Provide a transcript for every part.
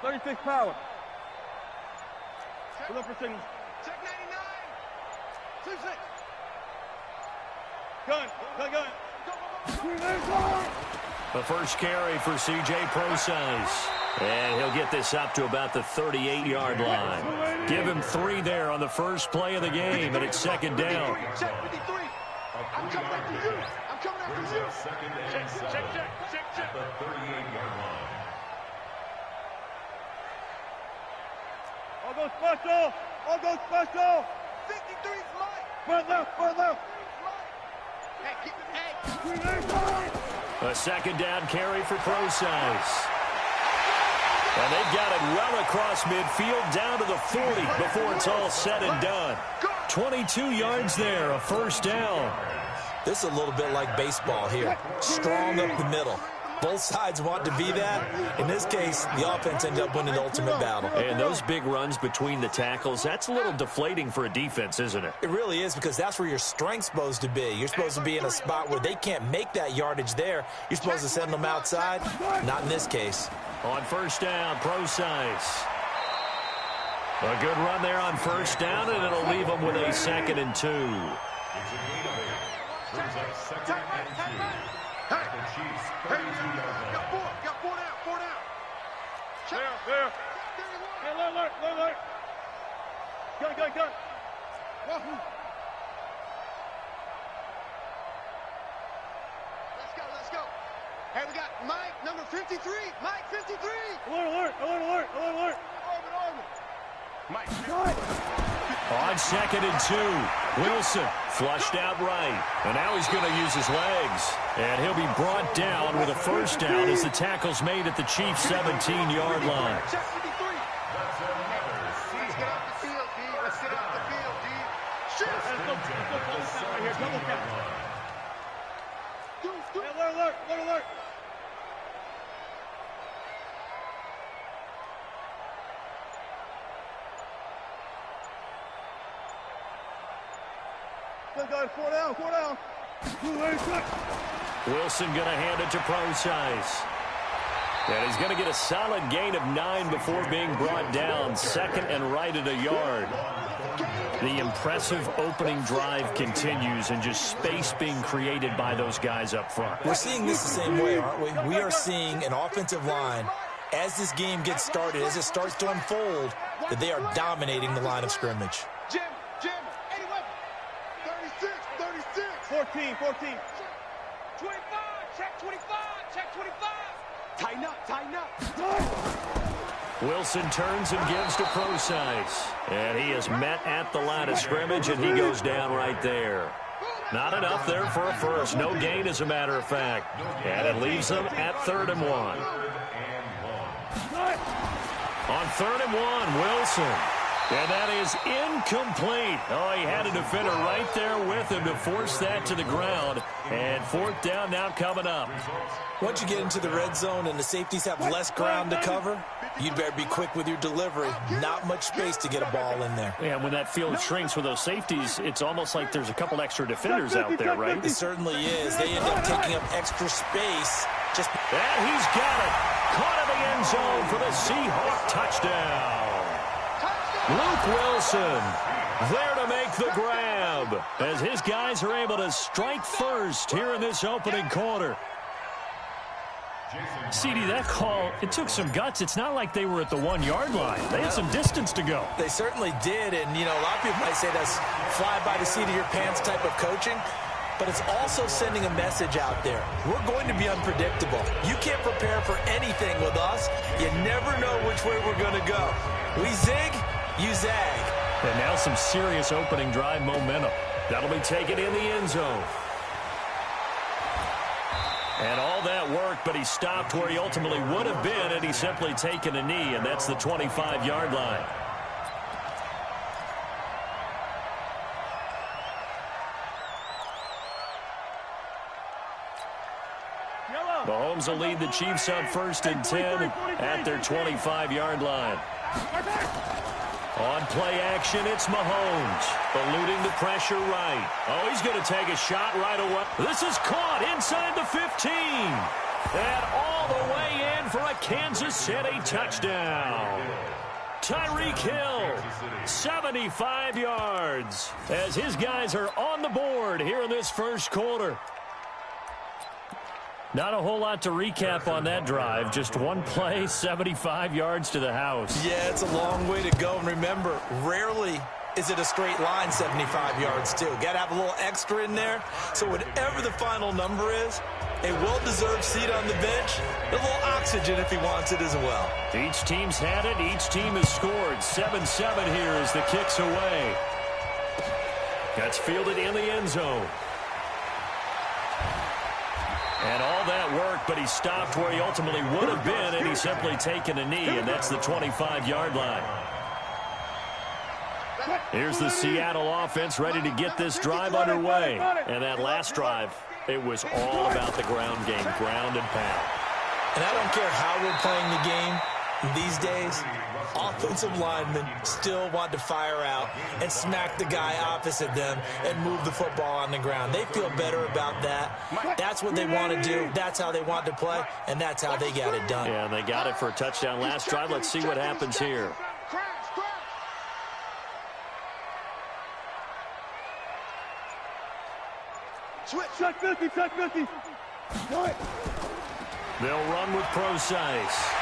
36 power. Look for signals. Check 99. 26. Gun. The first carry for C.J. Prosise. And he'll get this up to about the 38-yard line. Give him 3 there on the first play of the game, and it's second down. Check 53. I'm coming after you. Second and 7. Check. The 38-yard line. I'll go special. 53's Mike. Front left. A second down carry for Prosise. And they've got it well across midfield down to the 40 before it's all said and done. 22 yards there, a first down. This is a little bit like baseball here. Strong up the middle. Both sides want to be that. In this case, the offense ended up winning the ultimate battle. And those big runs between the tackles, that's a little deflating for a defense, isn't it? It really is, because that's where your strength's supposed to be. You're supposed to be in a spot where they can't make that yardage there. You're supposed to send them outside. Not in this case. On first down, Prosise. A good run there on first down, and it'll leave them with a 2nd and 2. It's a gain of 8. Brings up 2nd and 2. The Chiefs, 32-yard line. Got four down. There. Hey, alert. Gun. Let's go. Hey, we got Mike, number 53. Mike, 53. Alert. Orbit. Mike. On 2nd and 2, Wilson flushed out right. And now he's going to use his legs. And he'll be brought down with a first down as the tackle's made at the Chiefs' 17-yard line. Check 53. Let's get off the field, D. Let's get off the field, D. Shit. Right here, double count. Hey, alert. Four down. Wilson going to hand it to Prosise. And he's going to get a solid gain of 9 before being brought down. 2nd and right at a yard. The impressive opening drive continues, and just space being created by those guys up front. We're seeing this the same way, aren't we? We are seeing an offensive line, as this game gets started, as it starts to unfold, that they are dominating the line of scrimmage. Jim, 81. 36. 14. 25. Check 25. Tighten up. Wilson turns and gives to Prosise. And he is met at the line of scrimmage, and he goes down right there. Not enough there for a first. No gain, as a matter of fact. And it leaves them at 3rd and 1. On 3rd and 1, Wilson. And that is incomplete. Oh, he had a defender right there with him to force that to the ground. And 4th down now coming up. Once you get into the red zone and the safeties have less ground to cover, you'd better be quick with your delivery. Not much space to get a ball in there. Yeah, when that field shrinks with those safeties, it's almost like there's a couple extra defenders out there, right? It certainly is. They end up taking up extra space. And he's got it. Caught in the end zone for the Seahawk touchdown. Luke Wilson there to make the grab as his guys are able to strike first here in this opening quarter. CD, that call, it took some guts. It's not like they were at the 1-yard line. They had some distance to go. They certainly did, and, you know, a lot of people might say that's fly by the seat of your pants type of coaching, but it's also sending a message out there. We're going to be unpredictable. You can't prepare for anything with us. You never know which way we're going to go. We zig, you zag. And now some serious opening drive momentum. That'll be taken in the end zone. And all that work, but he stopped where he ultimately would have been had he simply taken a knee, and that's the 25-yard line. Mahomes will lead the Chiefs up 1st and 10 at their 25-yard line. On play action, it's Mahomes, eluding the pressure right. Oh, he's going to take a shot right away. This is caught inside the 15. And all the way in in for a Kansas City touchdown. Tyreek Hill, 75 yards, as his guys are on the board here in this first quarter. Not a whole lot to recap on that drive. Just one play, 75 yards to the house. Yeah, it's a long way to go. And remember, rarely is it a straight line 75 yards, too. Got to have a little extra in there. So whatever the final number is, a well-deserved seat on the bench, a little oxygen if he wants it as well. Each team's had it. Each team has scored. 7-7 here as the kick's away. That's fielded in the end zone. And all that work, but he stopped where he ultimately would have been, and he's simply taken a knee, and that's the 25-yard line. Here's the Seattle offense ready to get this drive underway. And that last drive, it was all about the ground game, ground and pound. And I don't care how we're playing the game these days, offensive linemen still want to fire out and smack the guy opposite them and move the football on the ground. They feel better about that. That's what they want to do. That's how they want to play, and that's how they got it done. Yeah, and they got it for a touchdown last drive. Let's see what happens here. Check 50, check 50. They'll run with Procise.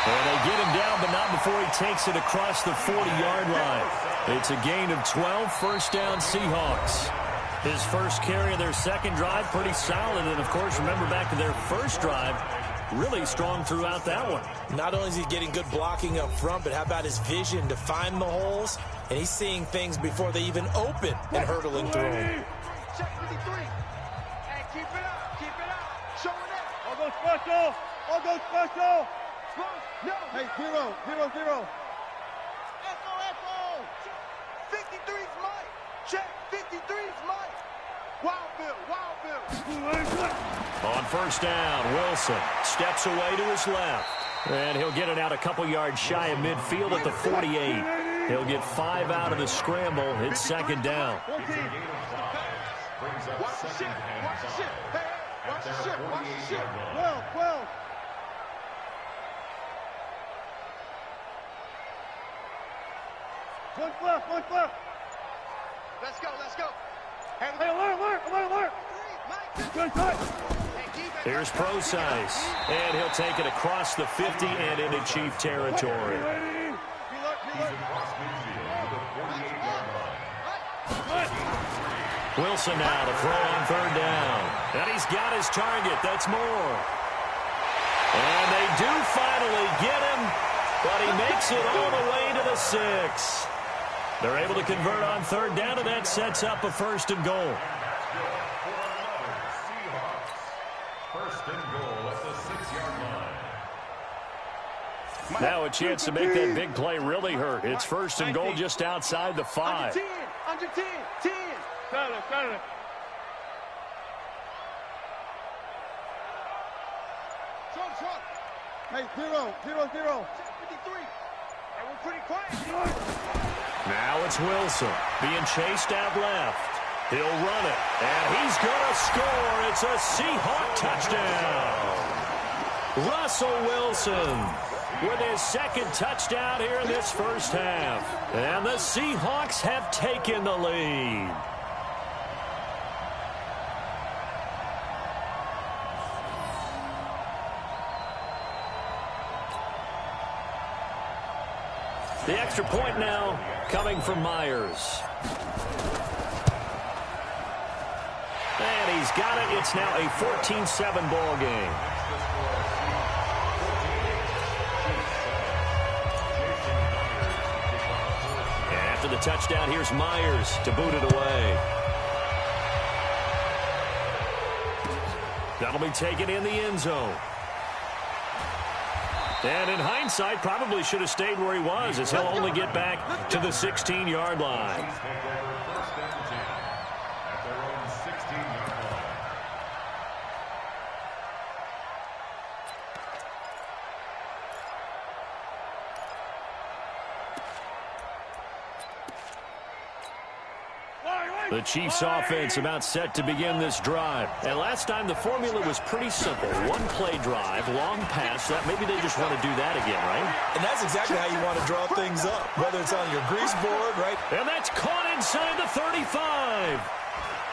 And they get him down, but not before he takes it across the 40-yard line. It's a gain of 12, first down Seahawks. His first carry of their second drive, pretty solid. And, of course, remember back to their first drive, really strong throughout that one. Not only is he getting good blocking up front, but how about his vision to find the holes? And he's seeing things before they even open and hurdling through them. Check 53. Hey, keep it up. Keep it up. Showing it. I'll go special. I'll go special. No. Hey, 0, 0, 0. Echo, echo. 53's Mike. Check 53's Mike. Wild Bill. On first down, Wilson steps away to his left. And he'll get it out a couple yards shy of midfield at the 48. He'll get 5 out of the scramble. It's second down. Watch the shit. Watch the shit. Hey, watch the shit. Watch the shit. 12. One flip. Let's go. Hey, alert. Good touch. Here's Procise, and he'll take it across the 50 and into Chief territory. Wilson now to throw on third down. And he's got his target. That's Moore. And they do finally get him, but he makes it all the way to the 6. They're able to convert on third down, and that sets up a first and goal. First and goal at the 6-yard line. Now a chance to make that big play really hurt. It's first and goal just outside the 5. Under 10. Saturday. Trump. Hey, 0. 53. Hey, we're pretty quiet. Now it's Wilson being chased out left. He'll run it, and he's going to score. It's a Seahawk touchdown. Russell Wilson with his second touchdown here in this first half. And the Seahawks have taken the lead. The extra point now coming from Myers. And he's got it. It's now a 14-7 ball game. And after the touchdown, here's Myers to boot it away. That'll be taken in the end zone. And in hindsight, probably should have stayed where he was, as he'll only get back to the 16-yard line. The Chiefs offense about set to begin this drive. And last time the formula was pretty simple. One play drive, long pass. That maybe they just want to do that again, right? And that's exactly how you want to draw things up, whether it's on your grease board, right? And that's caught inside the 35.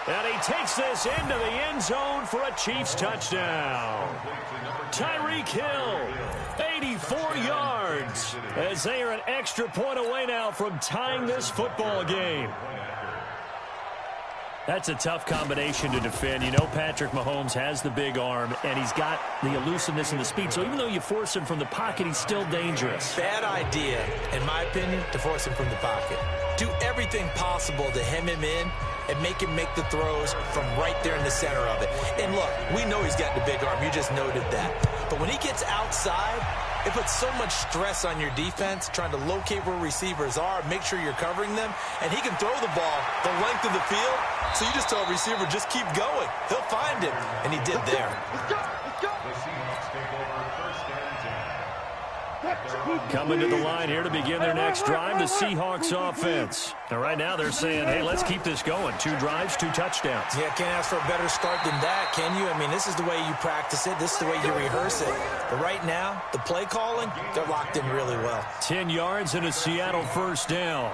And he takes this into the end zone for a Chiefs touchdown. Tyreek Hill, 84 yards, as they are an extra point away now from tying this football game. That's a tough combination to defend. You know Patrick Mahomes has the big arm, and he's got the elusiveness and the speed. So even though you force him from the pocket, he's still dangerous. Bad idea, in my opinion, to force him from the pocket. Do everything possible to hem him in and make him make the throws from right there in the center of it. And look, we know he's got the big arm. You just noted that. But when he gets outside, it puts so much stress on your defense trying to locate where receivers are, make sure you're covering them, and he can throw the ball the length of the field. So you just tell a receiver, just keep going. He'll find it, and he did there. Let's go. Let's go. The Seahawks take over first and 10. Coming to the line here to begin their next drive, the Seahawks offense. And right now they're saying, hey, let's keep this going. 2 drives, 2 touchdowns. Yeah, can't ask for a better start than that, can you? I mean, this is the way you practice it. This is the way you rehearse it. But right now, the play calling, they're locked in really well. 10 yards and a Seattle first down.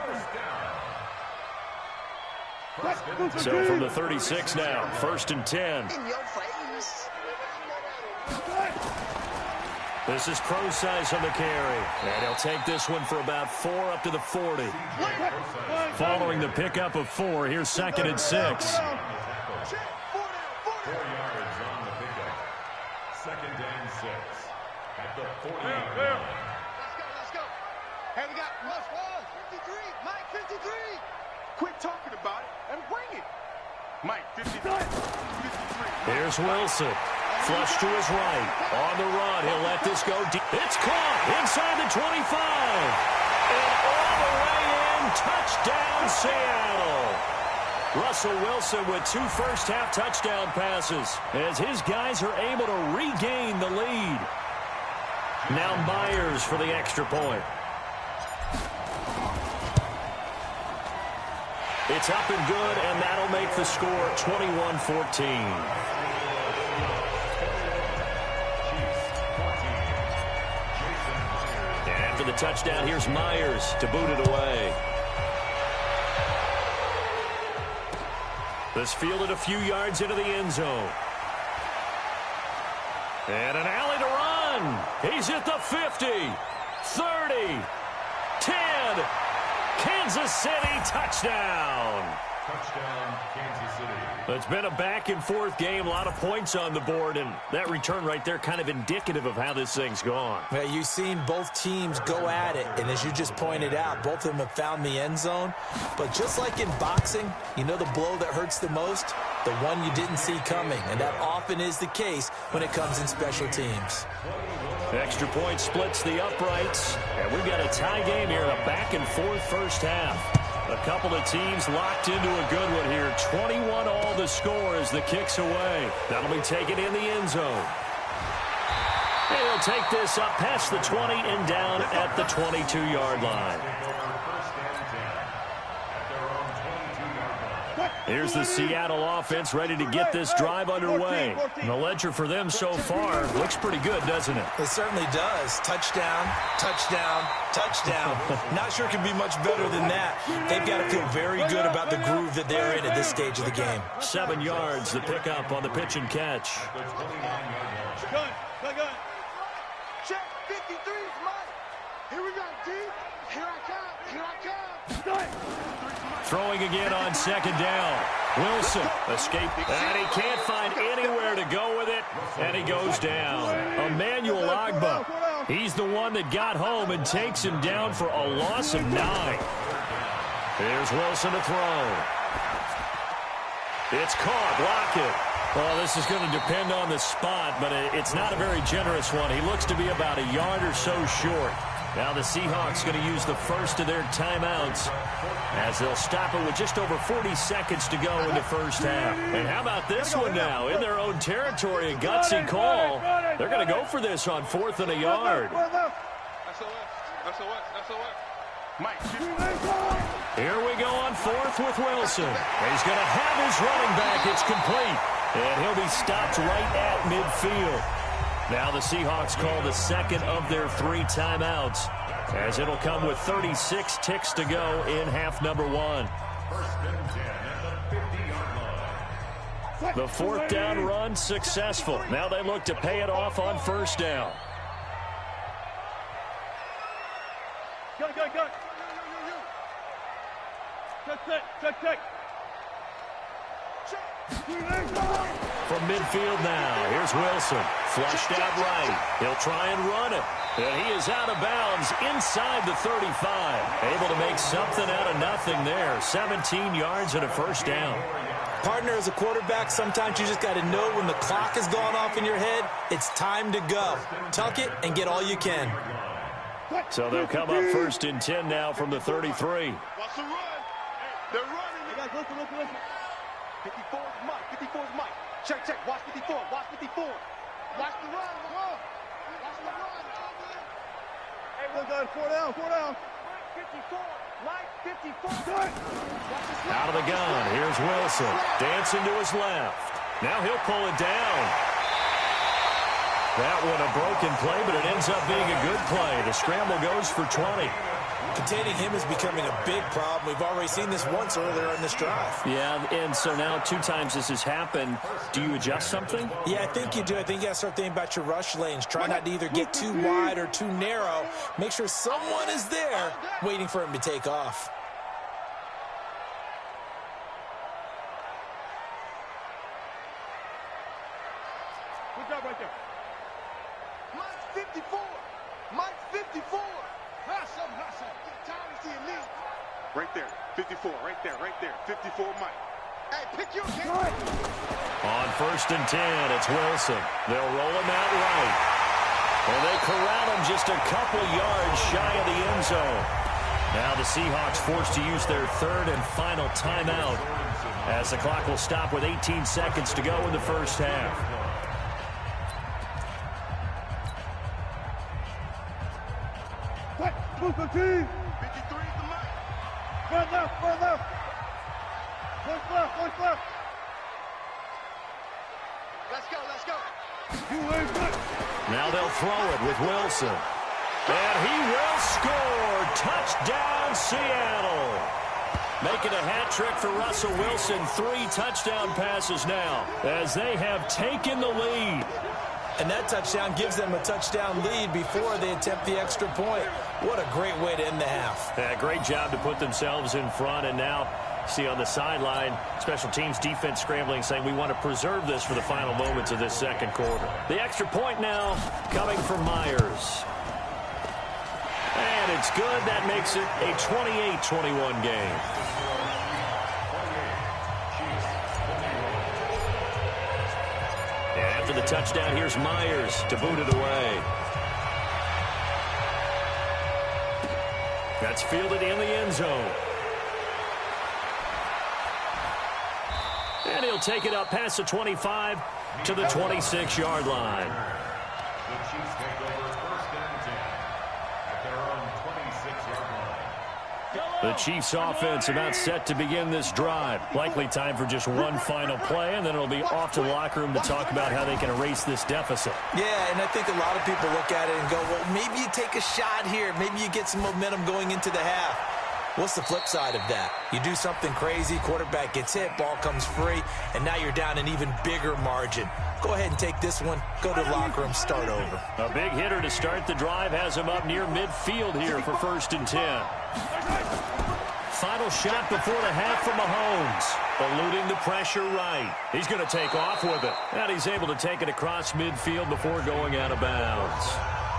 So from the 36 now, first and 10. This is Prosise on the carry. And he'll take this one for about 4 up to the 40. Following the pickup of 4, here's second and 6. 4 yards on the pickup. Second and 6 at the 40-yard line. Let's go. Hey, we got +1, 53. Mike, 53. Quit talking about it and bring it. Mike, 53. Here's Wilson. Flush to his right. On the run. He'll let this go deep. It's caught inside the 25. And all the way in. Touchdown, Seattle. Russell Wilson with 2 first-half touchdown passes as his guys are able to regain the lead. Now Myers for the extra point. It's up and good, and that'll make the score 21-14. After the touchdown, here's Myers to boot it away. This fielded a few yards into the end zone. And an alley to run. He's at the 50, 30, 10. Kansas City touchdown. Touchdown, Kansas City. It's been a back-and-forth game, a lot of points on the board, and that return right there kind of indicative of how this thing's gone. Well, you've seen both teams go at it, and as you just pointed out, both of them have found the end zone. But just like in boxing, you know the blow that hurts the most? The one you didn't see coming, and that often is the case when it comes in special teams. Extra point splits the uprights, and we've got a tie game here in a back-and-forth first half. A couple of teams locked into a good one here. 21 all the score as the kick's away. That'll be taken in the end zone. And he'll take this up past the 20 and down at the 22-yard line. Here's the Seattle offense ready to get this drive underway. And the ledger for them so far looks pretty good, doesn't it? It certainly does. Touchdown, touchdown, touchdown. Not sure it can be much better than that. They've got to feel very good about the groove that they're in at this stage of the game. 7 yards, the pickup on the pitch and catch. Gun. Check, 53's Mike. Here we go, D. Here I come. Throwing again on second down. Wilson escaping. And he can't find anywhere to go with it. And he goes down. Emmanuel Ogbah. He's the one that got home and takes him down for a loss of 9. Here's Wilson to throw. It's caught. Block it. Well, this is going to depend on the spot, but it's not a very generous one. He looks to be about a yard or so short. Now the Seahawks going to use the first of their timeouts as they'll stop it with just over 40 seconds to go in the first half. And how about this one now? In their own territory, a gutsy call. They're going to go for this on 4th and a yard. Mike. Here we go on fourth with Wilson. He's going to have his running back. It's complete. And he'll be stopped right at midfield. Now the Seahawks call the second of their 3 timeouts, as it'll come with 36 ticks to go in half number 1. First and 10 at the 50-yard line. The 4th down run successful. Now they look to pay it off on 1st down. Go. Check. From midfield now, here's Wilson. Flushed out right. He'll try and run it. And he is out of bounds inside the 35. Able to make something out of nothing there. 17 yards and a 1st down. Partner, as a quarterback, sometimes you just got to know when the clock has gone off in your head, it's time to go. Tuck it and get all you can. So they'll come up 1st and 10 now from the 33. Watch the run. They're running. Hey, guys, listen. 54 is Mike. 54 is Mike. Check. Watch 54. Watch the run. Watch the run. Hey, we're done. 4 down. 54. Mike, 54. Out of the gun. Here's Wilson. Dancing to his left. Now he'll pull it down. That one a broken play, but it ends up being a good play. The scramble goes for 20. Containing him is becoming a big problem. We've already seen this once earlier in this drive. Yeah, and so now 2 times this has happened. Do you adjust something? Yeah, I think you do. I think you got to start thinking about your rush lanes. Try not to either get too wide or too narrow. Make sure someone is there waiting for him to take off. Good job right there. Mike 54. Mike 54. Hustle. Time to see him leave. Right there. 54. Right there. 54 Mike. Hey, pick your game. On 1st and 10, it's Wilson. They'll roll him out right. And they corral him just a couple yards shy of the end zone. Now the Seahawks forced to use their 3rd and final timeout, as the clock will stop with 18 seconds to go in the 1st half. Move the team. 53 is the Mike. Run left. Push left. Let's go. Now they'll throw it with Wilson. And he will score. Touchdown, Seattle. Making a hat trick for Russell Wilson. 3 touchdown passes now, as they have taken the lead. And that touchdown gives them a touchdown lead before they attempt the extra point. What a great way to end the half. Yeah, great job to put themselves in front. And now, see on the sideline, special teams defense scrambling, saying we want to preserve this for the final moments of this 2nd quarter. The extra point now coming from Myers. And it's good. That makes it a 28-21 game. And after the touchdown, here's Myers to boot it away. That's fielded in the end zone. And he'll take it up past the 25 to the 26-yard line. The Chiefs take over 1st and 10 at their own 26-yard line. The Chiefs offense about set to begin this drive. Likely time for just one final play, and then it'll be off to the locker room to talk about how they can erase this deficit. Yeah, and I think a lot of people look at it and go, well, maybe you take a shot here. Maybe you get some momentum going into the half. What's the flip side of that? You do something crazy, quarterback gets hit, ball comes free, and now you're down an even bigger margin. Go ahead and take this one, go to the locker room, start over. A big hitter to start the drive has him up near midfield here for 1st and 10. Final shot before the half from Mahomes. Eluding the pressure right. He's going to take off with it. And he's able to take it across midfield before going out of bounds.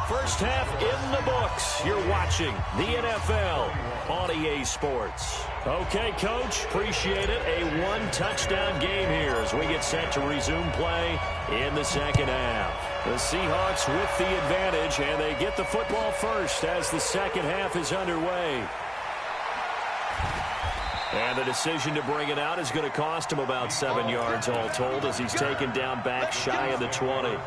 First half in the books. You're watching the NFL on EA Sports. Okay, Coach, appreciate it. A 1-touchdown game here as we get set to resume play in the 2nd half. The Seahawks with the advantage, and they get the football first as the 2nd half is underway. And the decision to bring it out is going to cost him about 7 yards all told, as he's taken down back shy of the 20.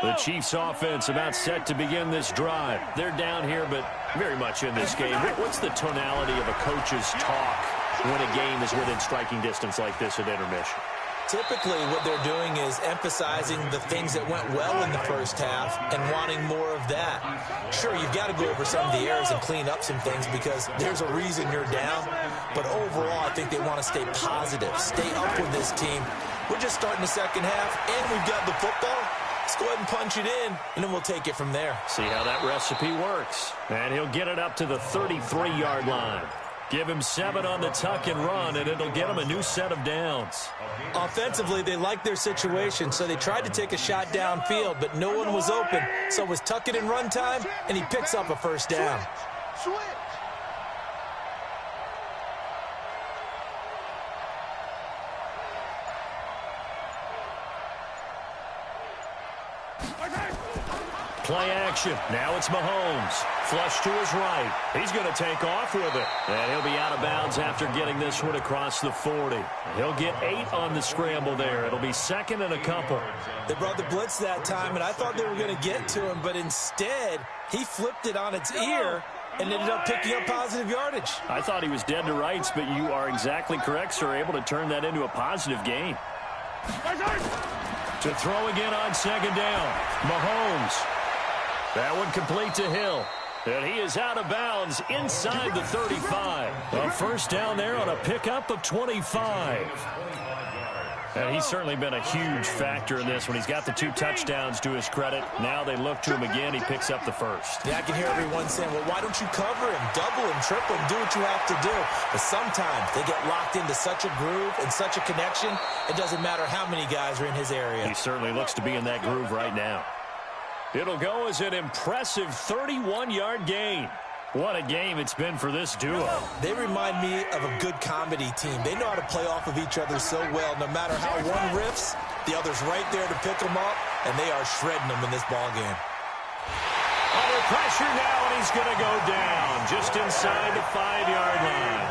The Chiefs offense about set to begin this drive. They're down here, but very much in this game. What's the tonality of a coach's talk when a game is within striking distance like this at intermission? Typically, what they're doing is emphasizing the things that went well in the first half and wanting more of that. Sure, you've got to go over some of the errors and clean up some things because there's a reason you're down. But overall, I think they want to stay positive, stay up with this team. We're just starting the second half, and we've got the football. Let's go ahead and punch it in, and then we'll take it from there. See how that recipe works. And he'll get it up to the 33-yard line. Give him 7 on the tuck and run, and it'll get him a new set of downs. Offensively, they liked their situation, so they tried to take a shot downfield, but no one was open. So it was tuck it and run time, and he picks up a first down. Switch. Play action. Now it's Mahomes. Flush to his right. He's going to take off with it. And he'll be out of bounds after getting this one across the 40. He'll get 8 on the scramble there. It'll be second and a couple. They brought the blitz that time, and I thought they were going to get to him, but instead, he flipped it on its ear and ended up picking up positive yardage. I thought he was dead to rights, but you are exactly correct, sir. Able to turn that into a positive gain. To throw again on second down. Mahomes. That one complete to Hill. And he is out of bounds inside the 35. A first down there on a pickup of 25. And he's certainly been a huge factor in this when he's got the 2 touchdowns to his credit. Now they look to him again. He picks up the first. Yeah, I can hear everyone saying, well, why don't you cover him, double him, triple him, do what you have to do. But sometimes they get locked into such a groove and such a connection, it doesn't matter how many guys are in his area. He certainly looks to be in that groove right now. It'll go as an impressive 31-yard gain. What a game it's been for this duo. They remind me of a good comedy team. They know how to play off of each other so well. No matter how one riffs, the other's right there to pick them up, and they are shredding them in this ballgame. Under pressure now, and he's going to go down just inside the 5-yard line.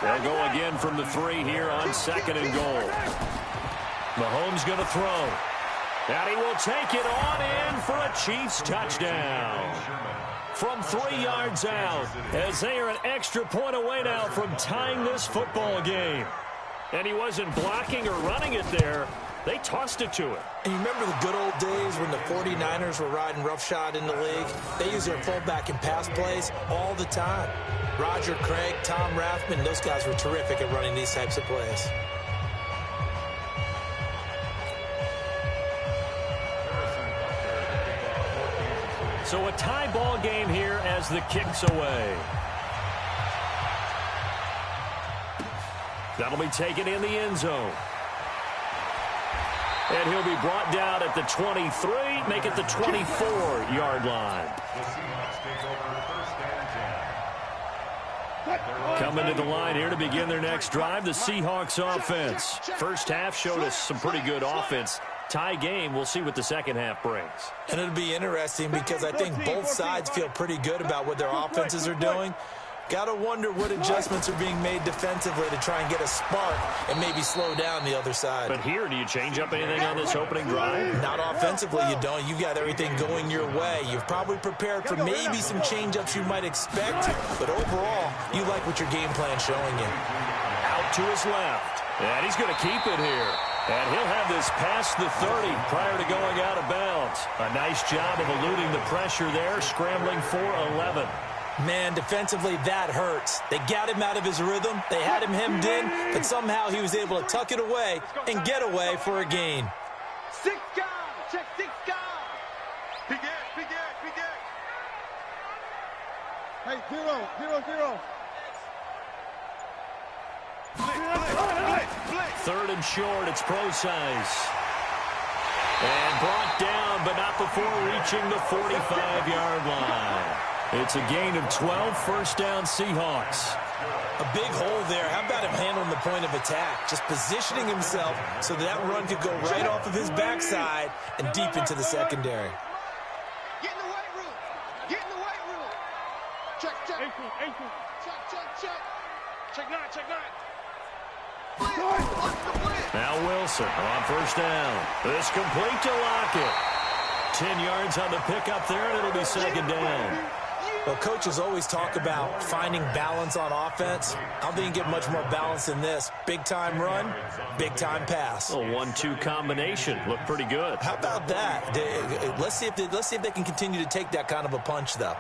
They'll go again from the 3 here on second and goal. Mahomes going to throw. And he will take it on in for a Chiefs touchdown. From 3 yards out, as they are an extra point away now from tying this football game. And he wasn't blocking or running it there. They tossed it to him. And you remember the good old days when the 49ers were riding roughshod in the league? They used their fullback in pass plays all the time. Roger Craig, Tom Rathman, those guys were terrific at running these types of plays. So a tie ball game here as the kick's away. That'll be taken in the end zone. And he'll be brought down at the 23, make it the 24-yard line. Coming to the line here to begin their next drive, the Seahawks offense. First half showed us some pretty good offense. Tie game, we'll see what the second half brings. And it'll be interesting because I think both sides feel pretty good about what their offenses are doing. Got to wonder what adjustments are being made defensively to try and get a spark and maybe slow down the other side. But here, do you change up anything on this opening drive? Not offensively, you don't. You've got everything going your way. You've probably prepared for maybe some change-ups you might expect, but overall, you like what your game plan's showing you. Out to his left, and he's going to keep it here. And he'll have this past the 30 prior to going out of bounds. A nice job of eluding the pressure there, scrambling for 11. Man, defensively, that hurts. They got him out of his rhythm. They had him hemmed in, but somehow he was able to tuck it away and get away for a gain. 6 guys. Check 6 guys. Big Ed, Big Ed, Big Ed. Hey, 0, 0, 0. Third and short, it's Procise. And brought down, but not before reaching the 45-yard line. It's a gain of 12, first down Seahawks. A big hole there. How about him handling the point of attack? Just positioning himself so that run could go right off of his backside and deep into the secondary. Get in the weight room. Get in the weight room. Check, check. Ankle. Check, check, check. Check 9, check 9. Now Wilson on first down. This complete to Lockett. 10 yards on the pickup there, and it'll be second down. Well, coaches always talk about finding balance on offense. I don't think you can get much more balance than this. Big-time run, big-time pass. A 1-2 combination. Looked pretty good. How about that? Let's see if they can continue to take that kind of a punch, though.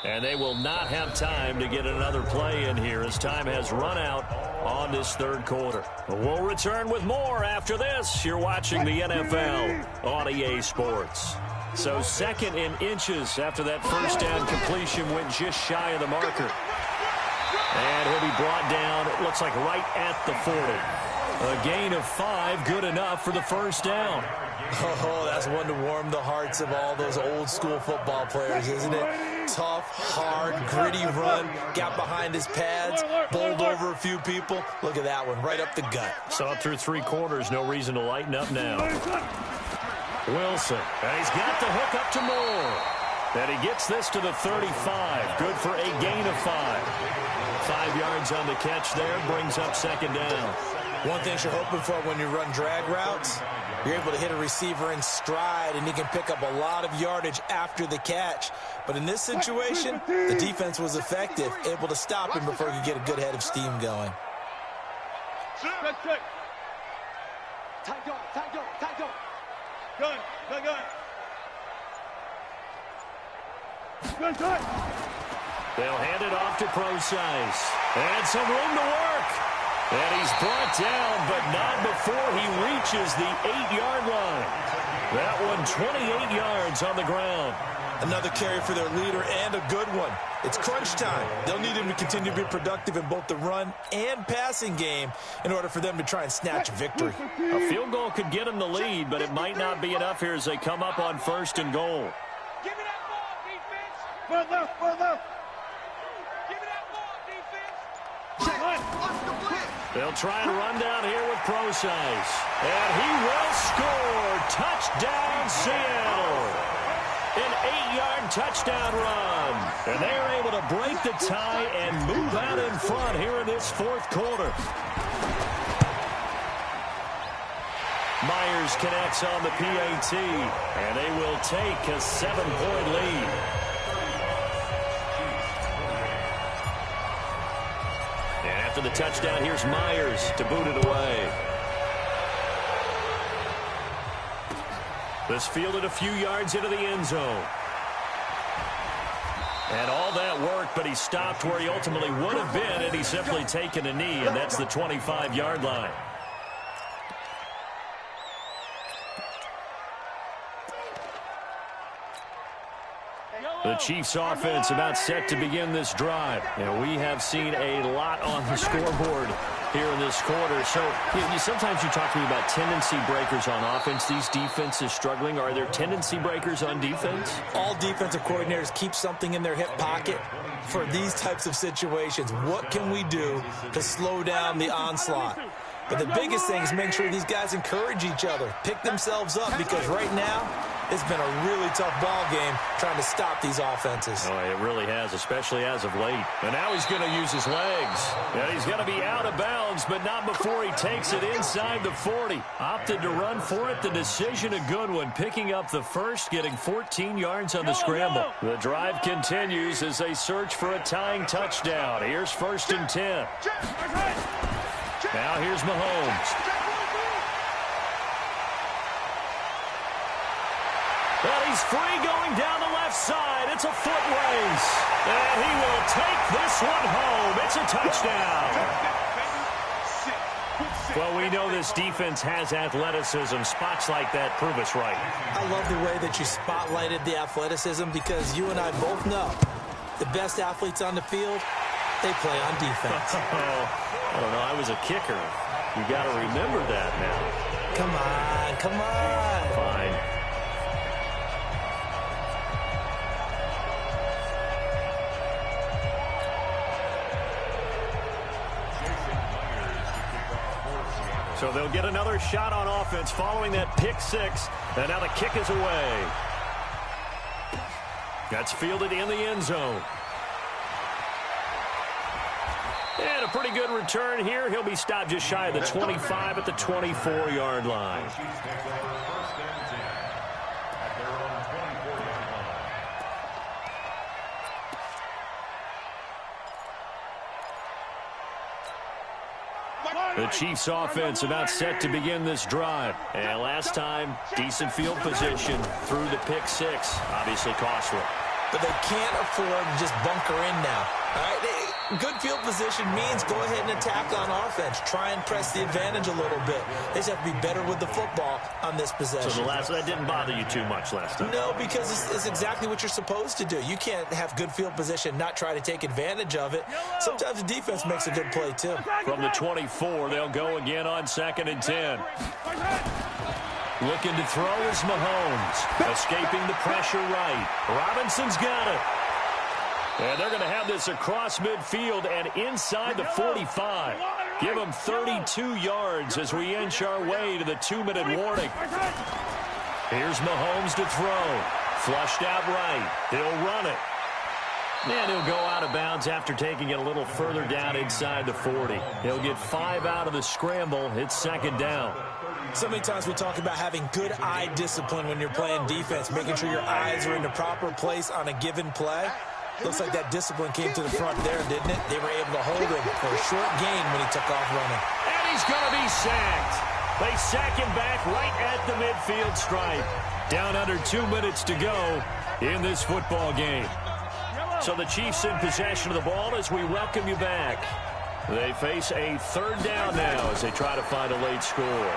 And they will not have time to get another play in here as time has run out on this third quarter. We'll return with more after this. You're watching the NFL on EA Sports. So second in inches after that first down completion went just shy of the marker. And he'll be brought down, it looks like right at the 40. A gain of 5, good enough for the first down. Oh, that's one to warm the hearts of all those old school football players, isn't it? Tough, hard, gritty run, got behind his pads, bowled over a few people. Look at that one, right up the gut. Saw it through 3 quarters, no reason to lighten up now. Wilson, and he's got the hook up to Moore. And he gets this to the 35, good for a gain of 5. 5 yards on the catch there, brings up second down. One thing you're hoping for when you run drag routes, you're able to hit a receiver in stride, and he can pick up a lot of yardage after the catch. But in this situation, the defense was effective, able to stop him before he could get a good head of steam going. They'll hand it off to Procise. And some room to work. And he's brought down, but not before he reaches the 8-yard line. That one 28 yards on the ground. Another carry for their leader and a good one. It's crunch time. They'll need him to continue to be productive in both the run and passing game in order for them to try and snatch victory. A field goal could get them the lead, but it might not be enough here as they come up on 1st and goal. Give me that ball, defense. Further. Give me that ball, defense. Check. What's the play? They'll try and run down here with Procise. And he will score. Touchdown, Seattle. An 8-yard touchdown run. And they are able to break the tie and move out in front here in this 4th quarter. Myers connects on the PAT. And they will take a 7-point lead. And after the touchdown, here's Myers to boot it away. This fielded a few yards into the end zone. And all that work, but he stopped where he ultimately would have been had he simply taken a knee, and that's the 25-yard line. The Chiefs offense about set to begin this drive. And we have seen a lot on the scoreboard here in this quarter. So sometimes you talk to me about tendency breakers on offense. These defenses struggling. Are there tendency breakers on defense? All defensive coordinators keep something in their hip pocket for these types of situations. What can we do to slow down the onslaught? But the biggest thing is make sure these guys encourage each other, pick themselves up, because right now it's been a really tough ball game trying to stop these offenses. Oh, it really has, especially as of late. And now he's going to use his legs. And he's going to be out of bounds, but not before he takes it inside the 40. Opted to run for it. The decision a good one, picking up the first, getting 14 yards on the scramble. The drive continues as they search for a tying touchdown. Here's 1st and 10. Now here's Mahomes. Well, he's free going down the left side. It's a foot race. And he will take this one home. It's a touchdown. Well, we know this defense has athleticism. Spots like that prove us right. I love the way that you spotlighted the athleticism, because you and I both know the best athletes on the field, they play on defense. I don't know. I was a kicker. You got to remember that now. Come on. Fine. So they'll get another shot on offense following that pick 6. And now the kick is away. That's fielded in the end zone. And a pretty good return here. He'll be stopped just shy of the 25 at the 24-yard line. The Chiefs take over 1st and 10 at their own 24-yard line. The Chiefs offense about set to begin this drive. And last time, decent field position through the pick six. Obviously costly. But they can't afford to just bunker in now. All right? Good field position means go ahead and attack on offense. Try and press the advantage a little bit. They just have to be better with the football on this possession. So that didn't bother you too much last time? No, because it's exactly what you're supposed to do. You can't have good field position, not try to take advantage of it. Sometimes the defense makes a good play, too. From the 24, they'll go again on 2nd and 10. Looking to throw is Mahomes. Escaping the pressure right. Robinson's got it. And they're going to have this across midfield and inside the 45. Give them 32 yards as we inch our way to the 2-minute warning. Here's Mahomes to throw. Flushed out right. He'll run it. And he'll go out of bounds after taking it a little further down inside the 40. He'll get 5 out of the scramble. It's 2nd down. So many times we talk about having good eye discipline when you're playing defense, making sure your eyes are in the proper place on a given play. Looks like that discipline came to the front there, didn't it? They were able to hold him for a short gain when he took off running. And he's going to be sacked. They sack him back right at the midfield stripe. Down under 2 minutes to go in this football game. So the Chiefs in possession of the ball as we welcome you back. They face a 3rd down now as they try to find a late score.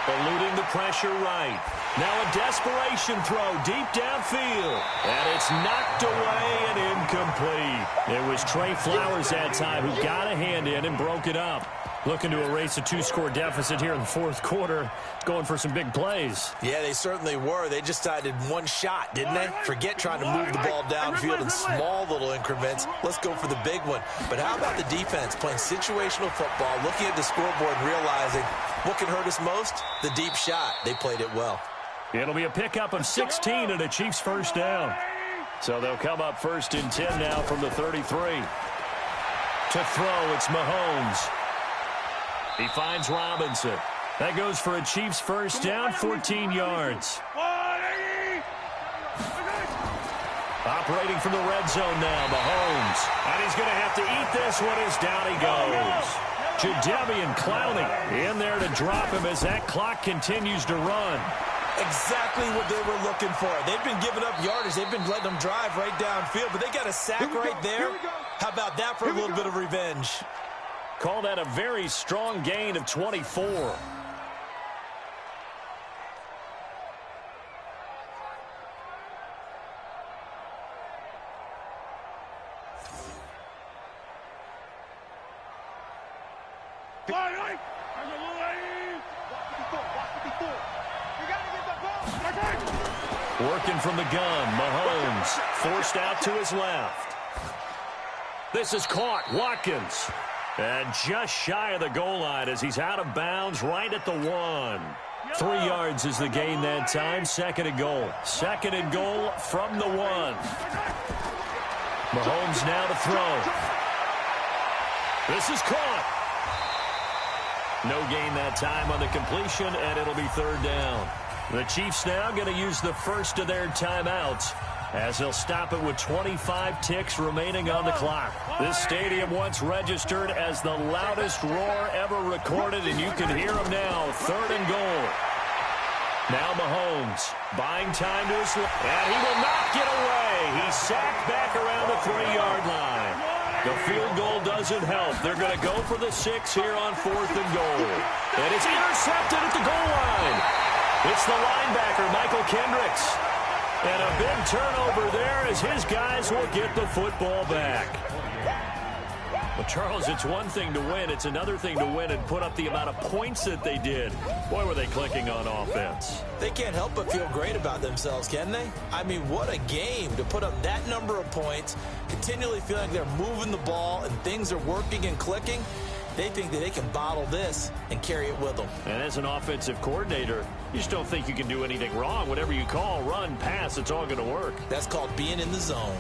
Eluding the pressure right. Now a desperation throw deep downfield. And it's knocked away and incomplete. It was Trey Flowers that time who got a hand in and broke it up. Looking to erase a 2-score deficit here in the 4th quarter. Going for some big plays. Yeah, they certainly were. They just decided one shot, didn't they? Forget trying to move the ball downfield in small little increments. Let's go for the big one. But how about the defense playing situational football, looking at the scoreboard and realizing what can hurt us most? The deep shot. They played it well. It'll be a pickup of 16 and a Chiefs 1st down. So they'll come up 1st and 10 now from the 33. To throw, it's Mahomes. He finds Robinson. That goes for a Chiefs 1st down, 14 yards. Operating from the red zone now, Mahomes. And he's going to have to eat this one as down he goes. Jadeveon Clowney in there to drop him as that clock continues to run. Exactly what they were looking for. They've been giving up yardage. They've been letting them drive right downfield, but they got a sack right there. How about that for a little bit of revenge? Call that a very strong gain of 24. Working from the gun, Mahomes forced out to his left. This is caught, Watkins. And just shy of the goal line as he's out of bounds right at the 1. 3 yards is the gain that time. 2nd and goal. 2nd and goal from the 1. Mahomes now to throw. This is caught. No gain that time on the completion, and it'll be 3rd down. The Chiefs now going to use the first of their timeouts as they'll stop it with 25 ticks remaining on the clock. This stadium once registered as the loudest roar ever recorded, and you can hear them now. 3rd and goal. Now Mahomes buying time to his left, and he will not get away. He's sacked back around the 3-yard line. The field goal doesn't help. They're going to go for the 6 here on 4th and goal. And it's intercepted at the goal line. It's the linebacker, Michael Kendricks. And a big turnover there as his guys will get the football back. Well, Charles, it's one thing to win. It's another thing to win and put up the amount of points that they did. Boy, were they clicking on offense. They can't help but feel great about themselves, can they? I mean, what a game to put up that number of points, continually feeling like they're moving the ball and things are working and clicking. They think that they can bottle this and carry it with them. And as an offensive coordinator, you just don't think you can do anything wrong. Whatever you call, run, pass, it's all going to work. That's called being in the zone.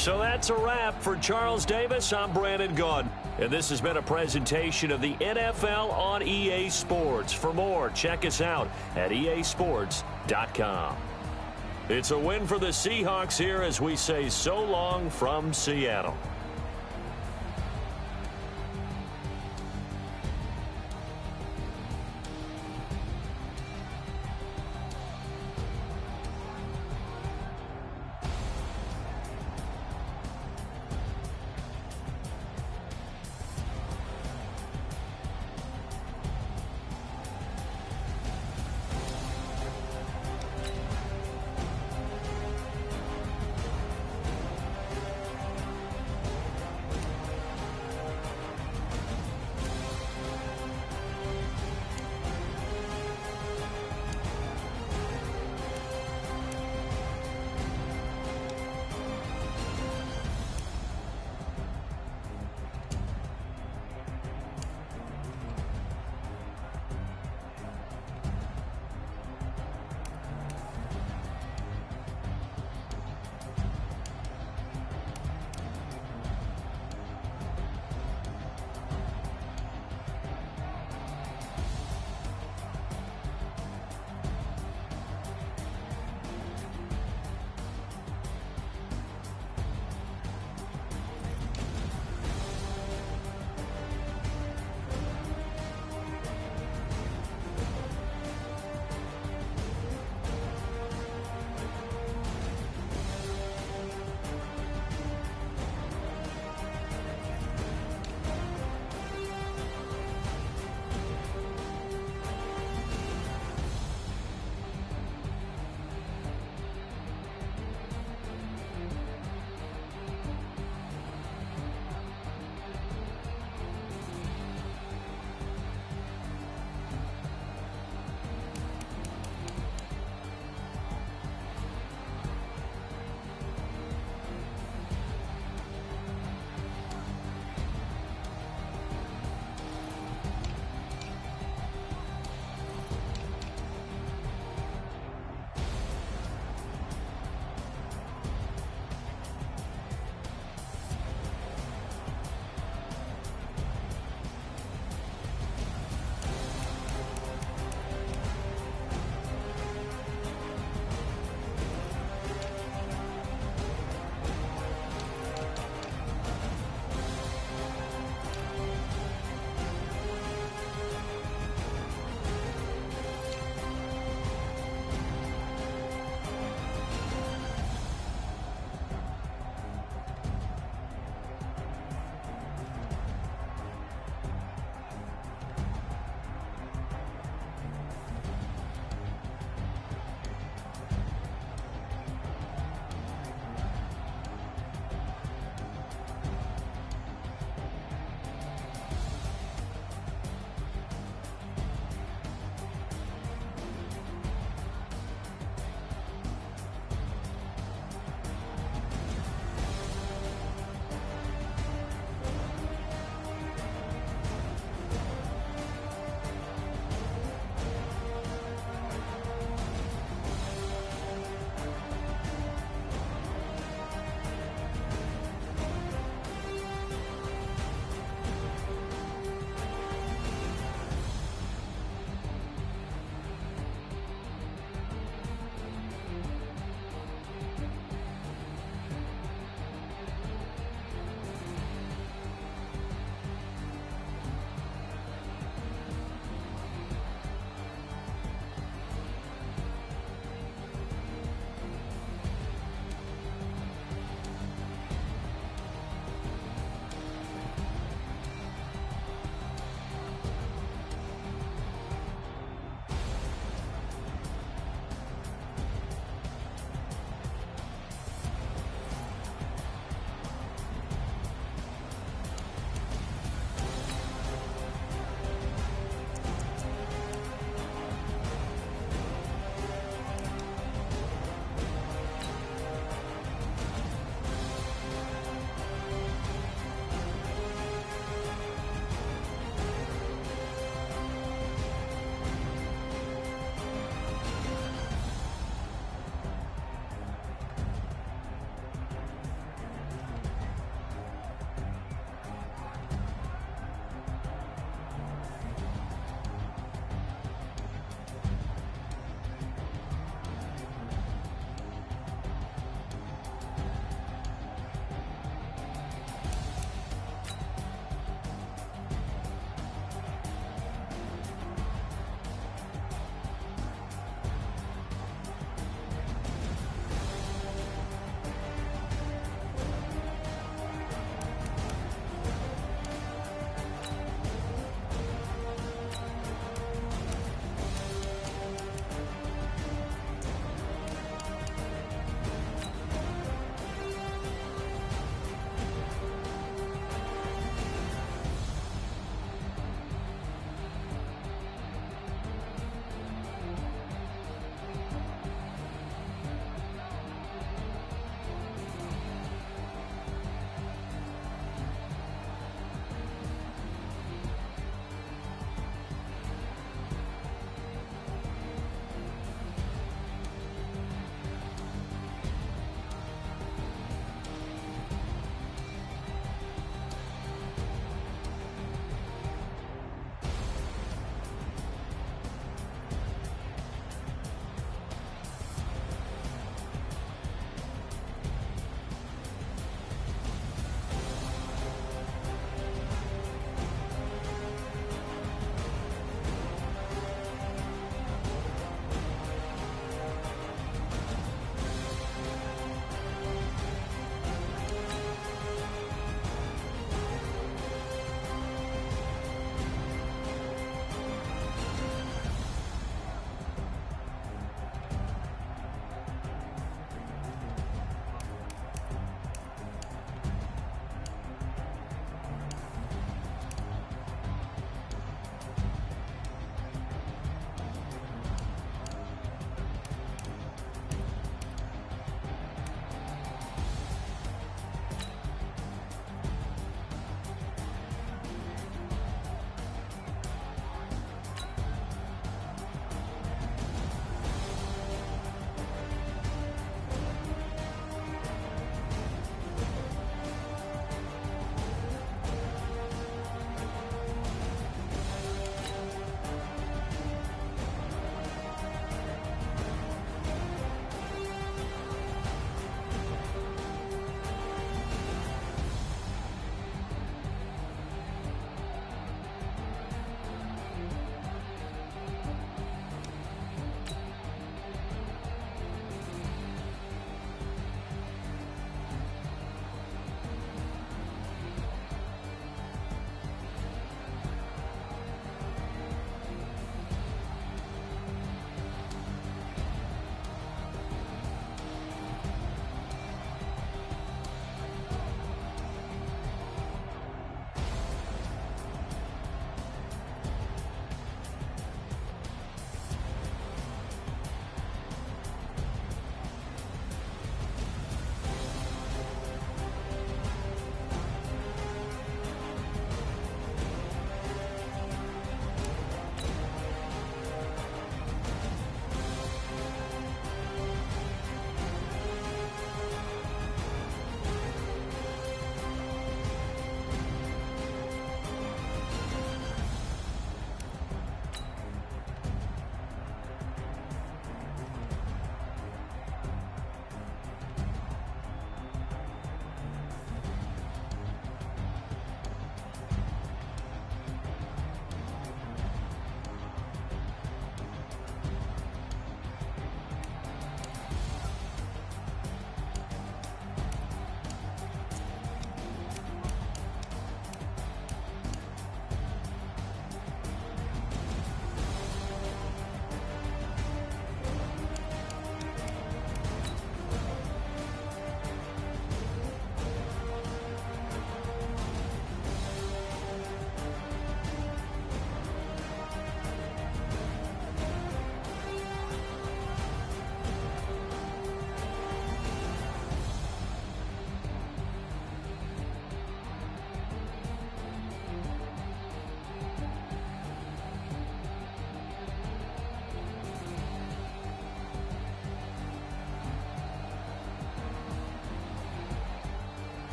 So that's a wrap. For Charles Davis, I'm Brandon Gaudin. And this has been a presentation of the NFL on EA Sports. For more, check us out at easports.com. It's a win for the Seahawks here as we say so long from Seattle.